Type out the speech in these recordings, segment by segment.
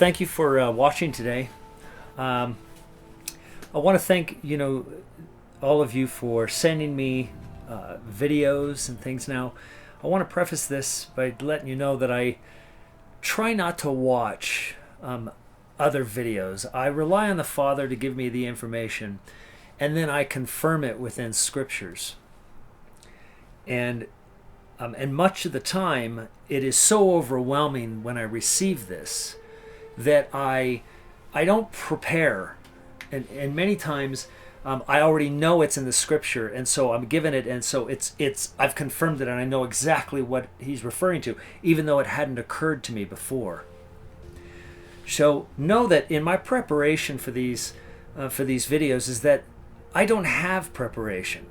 thank you for watching today. I want to thank all of you for sending me videos and things. Now, I want to preface this by letting you know that I try not to watch other videos. I rely on the Father to give me the information, and then I confirm it within scriptures. And much of the time, it is so overwhelming when I receive this that I don't prepare. And many times I already know it's in the scripture, and so I'm given it, and so I've confirmed it, and I know exactly what he's referring to, even though it hadn't occurred to me before. So know that in my preparation for these videos is that I don't have preparation.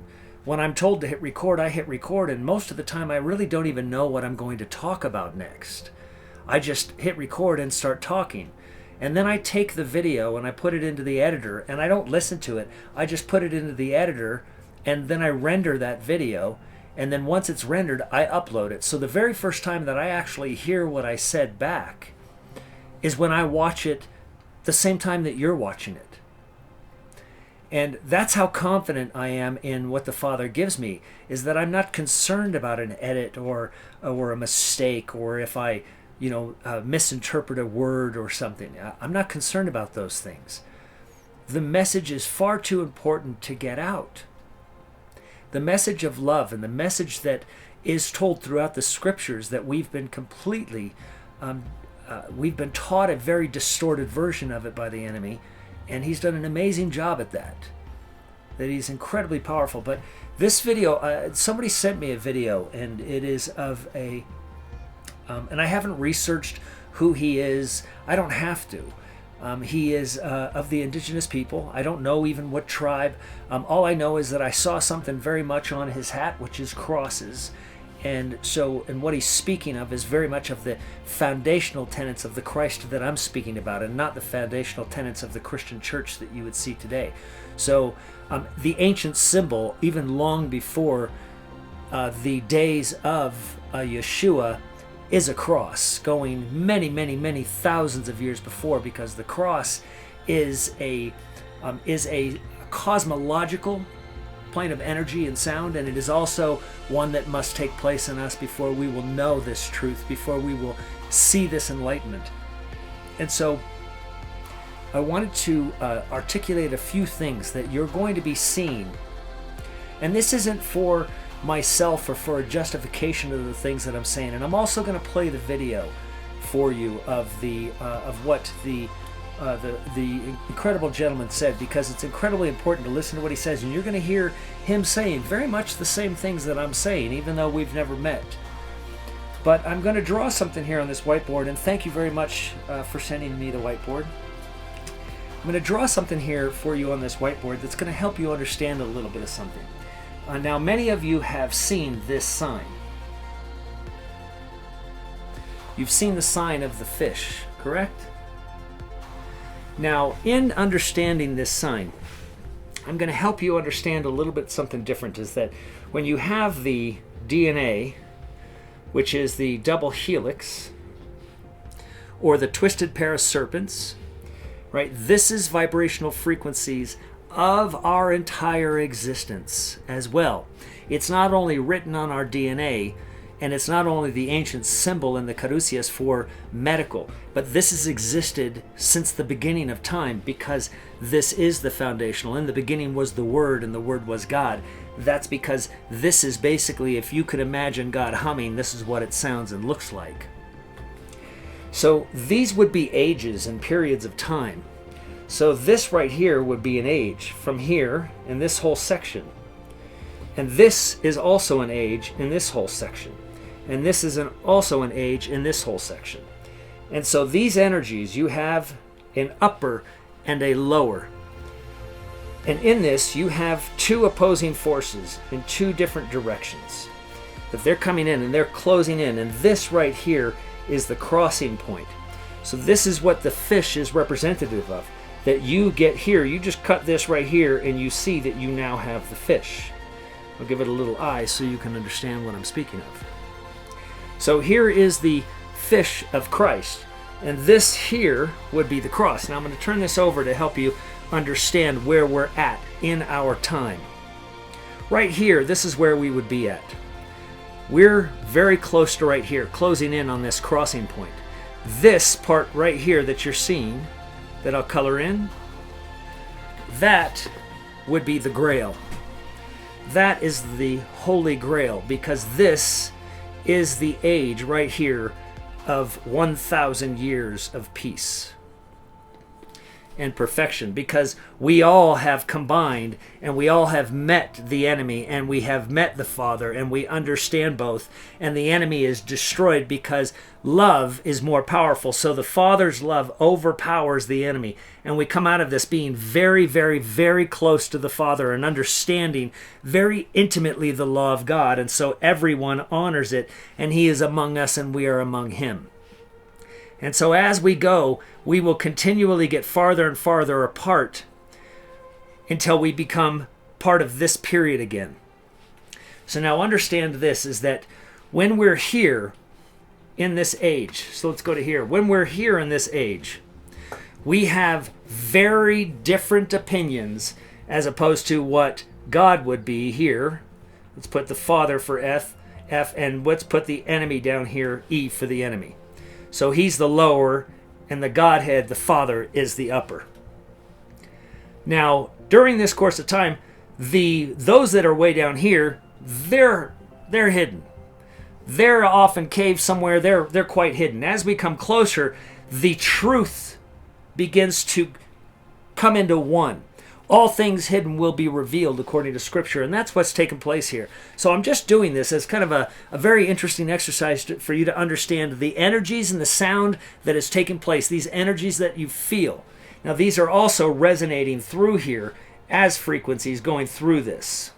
When I'm told to hit record, I hit record, and most of the time I really don't even know what I'm going to talk about next. I just hit record and start talking. And then I take the video and I put it into the editor, and I don't listen to it. I just put it into the editor, and then I render that video, and then once it's rendered, I upload it. So the very first time that I actually hear what I said back is when I watch it the same time that you're watching it. And that's how confident I am in what the Father gives me, is that I'm not concerned about an edit or a mistake, or if I misinterpret a word or something. I'm not concerned about those things. The message is far too important to get out. The message of love and the message that is told throughout the scriptures that we've been completely, we've been taught a very distorted version of it by the enemy, and he's done an amazing job at that he's incredibly powerful. But this video, somebody sent me a video, and it is of a and I haven't researched who he is. I don't have to. He is of the indigenous people. I don't know even what tribe. All I know is that I saw something very much on his hat, which is crosses. And what he's speaking of is very much of the foundational tenets of the Christ that I'm speaking about, and not the foundational tenets of the Christian church that you would see today. So the ancient symbol, even long before the days of Yeshua, is a cross, going many, many, many thousands of years before, because the cross is a cosmological plane of energy and sound, and it is also one that must take place in us before we will know this truth, before we will see this enlightenment. And so I wanted to articulate a few things that you're going to be seeing. And this isn't for myself or for a justification of the things that I'm saying. And I'm also going to play the video for you of what the incredible gentleman said, because it's incredibly important to listen to what he says, and you're going to hear him saying very much the same things that I'm saying, even though we've never met. But I'm going to draw something here on this whiteboard, and thank you very much for sending me the whiteboard. I'm going to draw something here for you on this whiteboard that's going to help you understand a little bit of something. Now, many of you have seen this sign. You've seen the sign of the fish, correct? Now, in understanding this sign, I'm going to help you understand a little bit something different, is that when you have the DNA, which is the double helix, or the twisted pair of serpents, right? This is vibrational frequencies of our entire existence as well. It's not only written on our DNA, and it's not only the ancient symbol in the caduceus for medical, but this has existed since the beginning of time, because this is the foundational. In the beginning was the Word, and the Word was God. That's because this is basically, if you could imagine God humming, this is what it sounds and looks like. So these would be ages and periods of time. So this right here would be an age from here in this whole section. And this is also an age in this whole section. And this is also an age in this whole section. And so these energies, you have an upper and a lower. And in this, you have two opposing forces in two different directions. That they're coming in and they're closing in. And this right here is the crossing point. So this is what the fish is representative of. That you get here, you just cut this right here, and you see that you now have the fish. I'll give it a little eye so you can understand what I'm speaking of. So here is the fish of Christ. And this here would be the cross. Now I'm going to turn this over to help you understand where we're at in our time. Right here, this is where we would be at. We're very close to right here, closing in on this crossing point. This part right here that you're seeing, that I'll color in, that would be the Grail. That is the Holy Grail, because this is the age right here of 1,000 years of peace and perfection, because we all have combined and we all have met the enemy and we have met the Father and we understand both, and the enemy is destroyed because love is more powerful. So the Father's love overpowers the enemy, and we come out of this being very, very, very close to the Father and understanding very intimately the law of God, and so everyone honors it, and He is among us and we are among Him. And so as we go, we will continually get farther and farther apart until we become part of this period again. So now understand this, is that when we're here in this age, so let's go to here. When we're here in this age, we have very different opinions as opposed to what God would be here. Let's put the Father for F, and let's put the enemy down here, E for the enemy. So He's the lower, and the Godhead, the Father, is the upper. Now, during this course of time, those that are way down here, they're hidden. They're off in caves somewhere. They're quite hidden. As we come closer, the truth begins to come into one. All things hidden will be revealed according to Scripture, and that's what's taken place here. So I'm just doing this as kind of a very interesting exercise for you to understand the energies and the sound that is taking place, these energies that you feel. Now these are also resonating through here as frequencies going through this.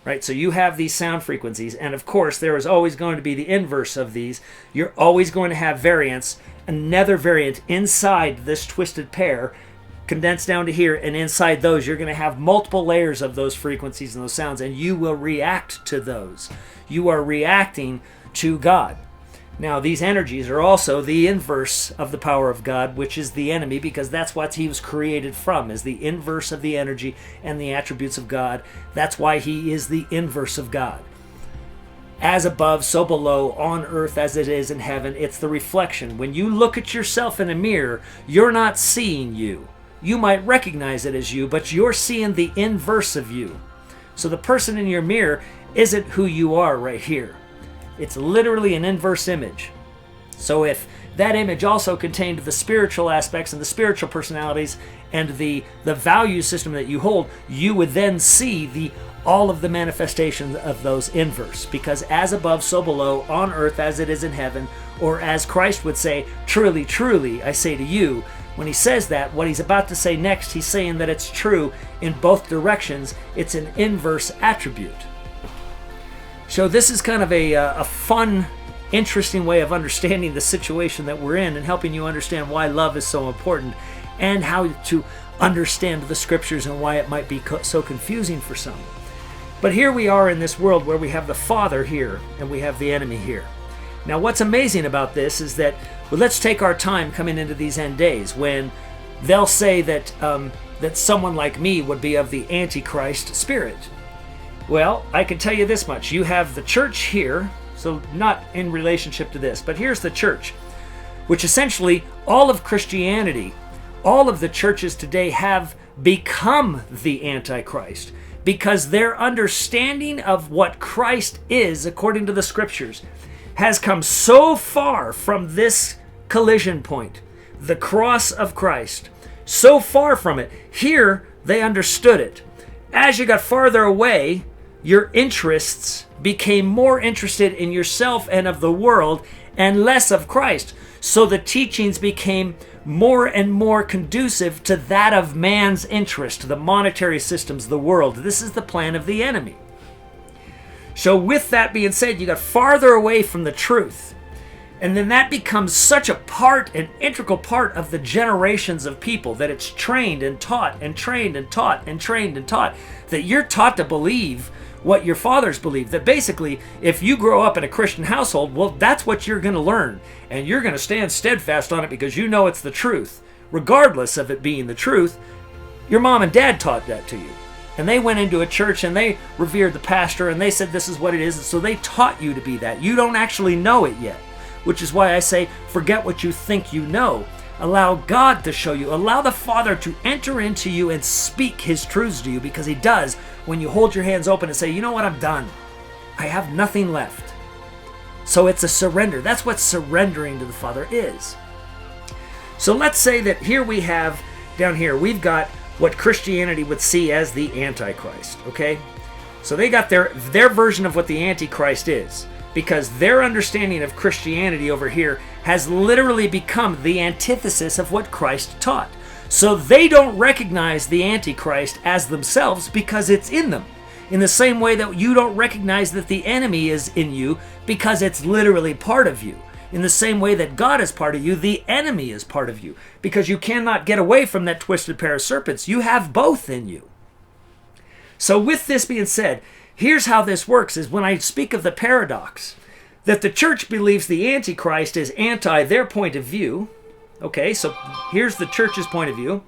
Right? So you have these sound frequencies, and of course there is always going to be the inverse of these. You're always going to have variance, another variant inside this twisted pair, condensed down to here, and inside those you're going to have multiple layers of those frequencies and those sounds, and you will react to those. You are reacting to God. Now these energies are also the inverse of the power of God, which is the enemy, because that's what he was created from, is the inverse of the energy and the attributes of God. That's why he is the inverse of God. As above, so below, on earth as it is in heaven. It's the reflection. When you look at yourself in a mirror, you're not seeing you. You might recognize it as you, but you're seeing the inverse of you. So the person in your mirror isn't who you are right here. It's literally an inverse image. So if that image also contained the spiritual aspects and the spiritual personalities and the value system that you hold, you would then see all of the manifestations of those inverse. Because as above, so below, on earth as it is in heaven, or as Christ would say, truly, truly, I say to you. When he says that, what he's about to say next, he's saying that it's true in both directions. It's an inverse attribute. So this is kind of a fun, interesting way of understanding the situation that we're in and helping you understand why love is so important and how to understand the Scriptures and why it might be so confusing for some. But here we are in this world where we have the Father here and we have the enemy here. Now what's amazing about this is that, well, let's take our time coming into these end days when they'll say that someone like me would be of the Antichrist spirit. Well, I can tell you this much. You have the church here, so not in relationship to this, but here's the church, which essentially all of Christianity, all of the churches today have become the Antichrist because their understanding of what Christ is, according to the Scriptures, has come so far from this collision point, the cross of Christ, so far from it. Here, they understood it. As you got farther away, your interests became more interested in yourself and of the world and less of Christ. So the teachings became more and more conducive to that of man's interest, the monetary systems, the world. This is the plan of the enemy. So with that being said, you got farther away from the truth. And then that becomes such a part, an integral part of the generations of people, that it's trained and taught and trained and taught and trained and taught, that you're taught to believe what your fathers believe. That basically, if you grow up in a Christian household, well, that's what you're going to learn. And you're going to stand steadfast on it because you know it's the truth. Regardless of it being the truth, your mom and dad taught that to you. And they went into a church and they revered the pastor and they said this is what it is. And so they taught you to be that. You don't actually know it yet. Which is why I say, forget what you think you know. Allow God to show you. Allow the Father to enter into you and speak His truths to you, because He does when you hold your hands open and say, you know what, I'm done. I have nothing left. So it's a surrender. That's what surrendering to the Father is. So let's say that here we have, down here, we've got what Christianity would see as the Antichrist, okay? So they got their version of what the Antichrist is, because their understanding of Christianity over here has literally become the antithesis of what Christ taught. So they don't recognize the Antichrist as themselves because it's in them. In the same way that you don't recognize that the enemy is in you because it's literally part of you. In the same way that God is part of you, the enemy is part of you. Because you cannot get away from that twisted pair of serpents. You have both in you. So with this being said, here's how this works, is when I speak of the paradox, that the church believes the Antichrist is anti their point of view. Okay, so here's the church's point of view.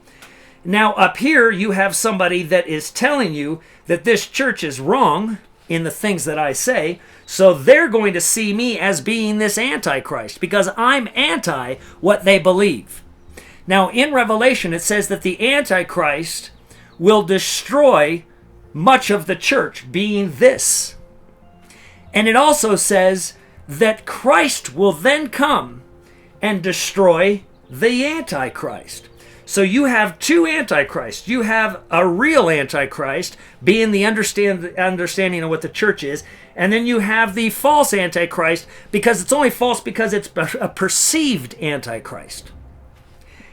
Now up here you have somebody that is telling you that this church is wrong in the things that I say, so they're going to see me as being this Antichrist because I'm anti what they believe. Now in Revelation it says that the Antichrist will destroy much of the church, being this. And it also says that Christ will then come and destroy the Antichrist. So you have two Antichrists. You have a real Antichrist, being the understanding of what the church is, and then you have the false Antichrist, because it's only false because it's a perceived Antichrist.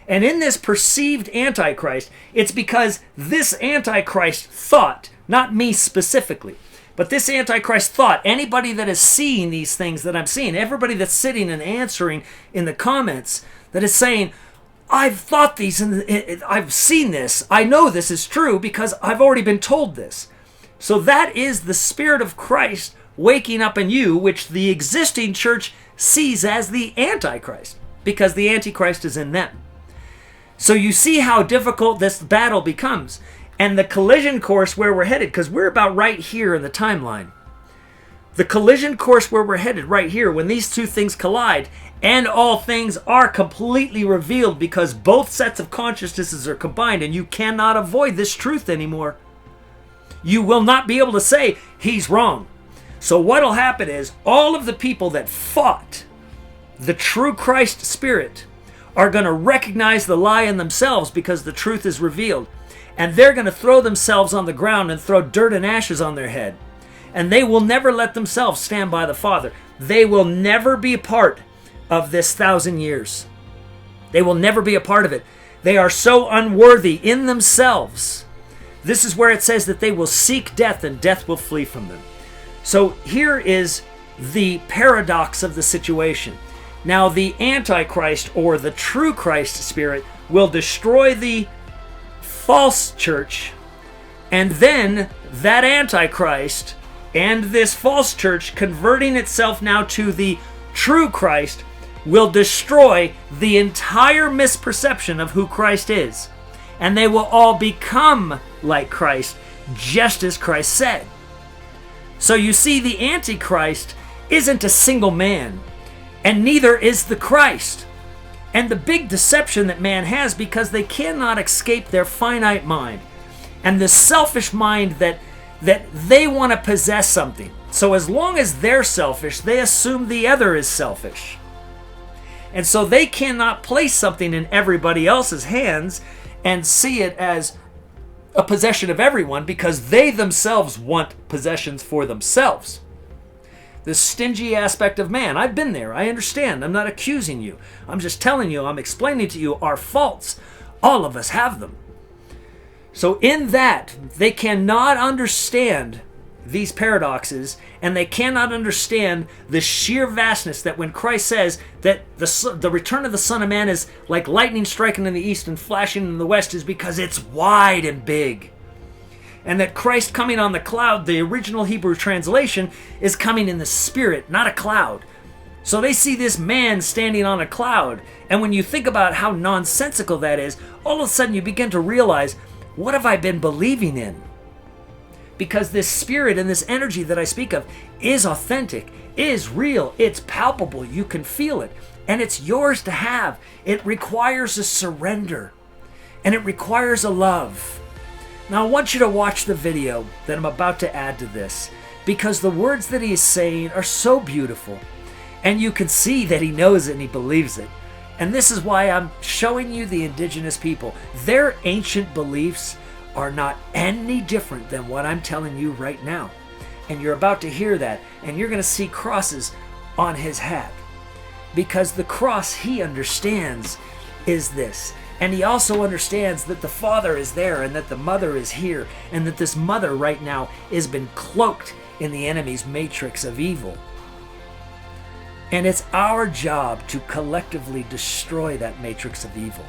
And in this perceived Antichrist, it's because this Antichrist thought, not me specifically, but this Antichrist thought, anybody that is seeing these things that I'm seeing, everybody that's sitting and answering in the comments, that is saying, I've thought these and I've seen this. I know this is true because I've already been told this. So that is the Spirit of Christ waking up in you, which the existing church sees as the Antichrist, because the Antichrist is in them. So you see how difficult this battle becomes. And the collision course where we're headed, because we're about right here in the timeline. The collision course where we're headed right here, when these two things collide, and all things are completely revealed because both sets of consciousnesses are combined, and you cannot avoid this truth anymore. You will not be able to say, he's wrong. So what will happen is, all of the people that fought the true Christ Spirit are going to recognize the lie in themselves because the truth is revealed. And they're going to throw themselves on the ground and throw dirt and ashes on their head. And they will never let themselves stand by the Father. They will never be a part of this 1,000 years. They will never be a part of it. They are so unworthy in themselves. This is where it says that they will seek death and death will flee from them. So here is the paradox of the situation. Now the Antichrist, or the true Christ Spirit, will destroy the false church, and then that Antichrist and this false church, converting itself now to the true Christ, will destroy the entire misperception of who Christ is. And they will all become like Christ, just as Christ said. So you see, the Antichrist isn't a single man, and neither is the Christ. And the big deception that man has, because they cannot escape their finite mind and the selfish mind that they want to possess something. So as long as they're selfish, they assume the other is selfish. And so they cannot place something in everybody else's hands and see it as a possession of everyone, because they themselves want possessions for themselves. The stingy aspect of man. I've been there. I understand. I'm not accusing you. I'm just telling you, I'm explaining to you our faults. All of us have them. So in that, they cannot understand these paradoxes, and they cannot understand the sheer vastness that when Christ says that the return of the Son of Man is like lightning striking in the east and flashing in the west, is because it's wide and big. And that Christ coming on the cloud, the original Hebrew translation, is coming in the spirit, not a cloud. So they see this man standing on a cloud. And when you think about how nonsensical that is, all of a sudden you begin to realize, what have I been believing in? Because this spirit and this energy that I speak of is authentic, is real, it's palpable, you can feel it, and it's yours to have. It requires a surrender, and it requires a love. Now I want you to watch the video that I'm about to add to this, because the words that he is saying are so beautiful, and you can see that he knows it and he believes it. And this is why I'm showing you the indigenous people. Their ancient beliefs are not any different than what I'm telling you right now. And you're about to hear that, and you're going to see crosses on his hat. Because the cross he understands is this. And he also understands that the Father is there and that the Mother is here, and that this Mother right now has been cloaked in the enemy's matrix of evil. And it's our job to collectively destroy that matrix of evil.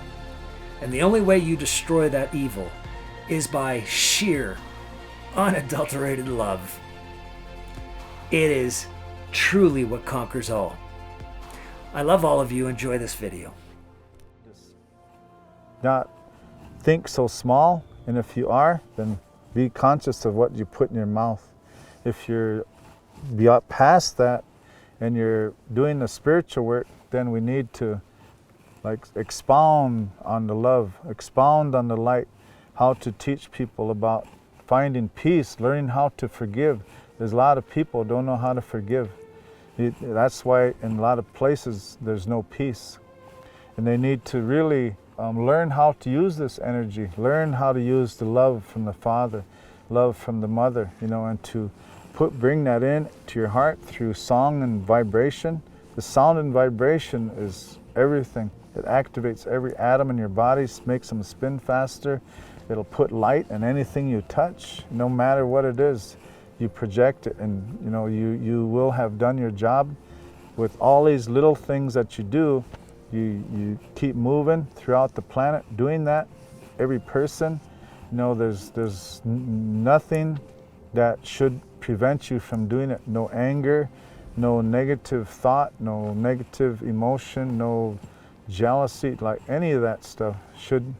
And the only way you destroy that evil is by sheer, unadulterated love. It is truly what conquers all. I love all of you. Enjoy this video. Not think so small, and if you are, then be conscious of what you put in your mouth. If you're past that and you're doing the spiritual work, then we need to expound on the love, expound on the light, how to teach people about finding peace, learning how to forgive. There's a lot of people who don't know how to forgive. That's why in a lot of places there's no peace. And they need to really learn how to use this energy, learn how to use the love from the Father, love from the Mother, and to bring that in to your heart through song and vibration. The sound and vibration is everything. It activates every atom in your body, makes them spin faster. It'll put light in anything you touch, no matter what it is. You project it, and you will have done your job. With all these little things that you do, you keep moving throughout the planet, doing that. Every person, there's nothing that should prevent you from doing it. No anger, no negative thought, no negative emotion, no jealousy, like any of that stuff should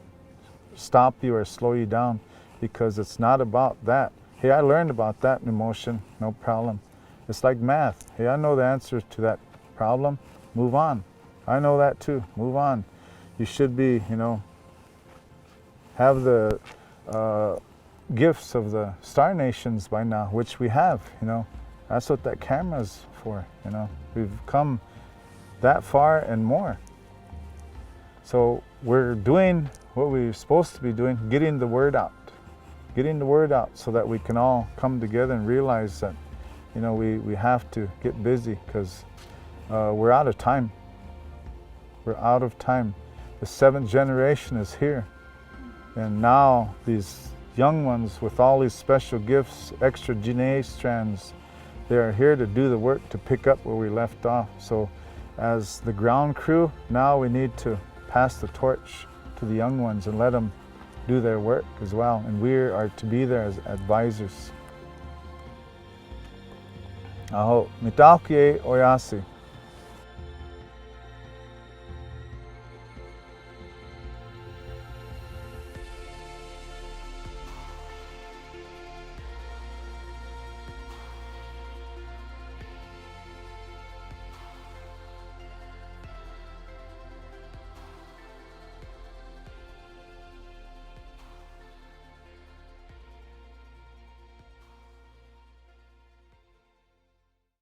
stop you or slow you down, because it's not about that. Hey, I learned about that emotion, no problem. It's like math. Hey, I know the answer to that problem, move on. I know that too, move on. You should be, have the gifts of the star nations by now, which we have, That's what that camera's for, We've come that far and more. So we're doing what we're supposed to be doing, getting the word out so that we can all come together and realize that, we have to get busy, because we're out of time. We're out of time. The 7th generation is here. And now these young ones with all these special gifts, extra DNA strands, they are here to do the work, to pick up where we left off. So as the ground crew, now we need to pass the torch to the young ones and let them do their work as well. And we are to be there as advisors. Aho, mitaukie oyasi.